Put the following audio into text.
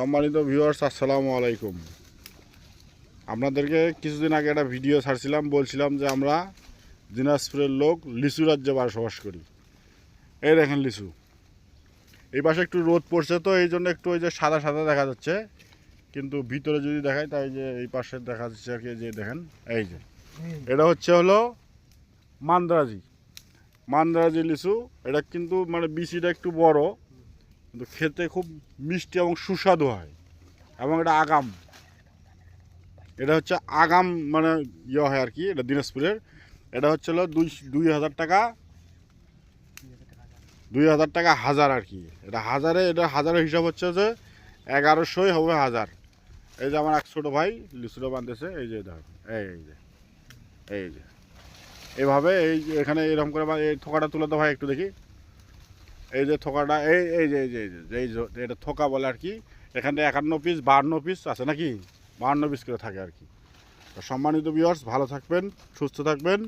সম্মানিত ভিউয়ার্স, আসসালামু আলাইকুম। আপনাদেরকে কিছুদিন আগে একটা ভিডিও ছাড়ছিলাম, বলছিলাম যে আমরা দিনাজপুরের লোক লিচু রাজ্যে বসবাস করি। এই দেখেন লিচু, এই পাশে একটু রোদ পড়ছে তো এই জন্য একটু ওই যে সাদা সাদা দেখা যাচ্ছে, কিন্তু ভিতরে যদি দেখাই তাই যে এই পাশে দেখা যাচ্ছে আর কি। যে দেখেন এই যে এটা হলো মান্দ্রাজি লিচু। এটা কিন্তু মানে বিচিটা একটু বড়, কিন্তু খেতে খুব মিষ্টি এবং সুস্বাদু হয়। এবং এটা আগাম, এটা হচ্ছে আগাম মানে হয় আর কি। এটা দিনাজপুরের, এটা হলো 2,000 টাকা, 2,000 টাকা হাজার আর কি। এটা হাজারের হিসাব হচ্ছে যে 1100 হবে হাজার। এই যে আমার এক ছোটো ভাই লিচুটা বাঁধতেছে, এই যে দেখেন, এই যে এইভাবে এই যে এখানে এরকম করে এই থোকাটা তুলে তো ভাই একটু দেখি। এই যে থোকাটা, এই যে এটা থোকা বলে আর কি। এখানে 51 পিস 52 পিস আছে নাকি, 52 পিস করে থাকে আর কি। সম্মানিত ভিউয়ার্স, ভালো থাকবেন, সুস্থ থাকবেন।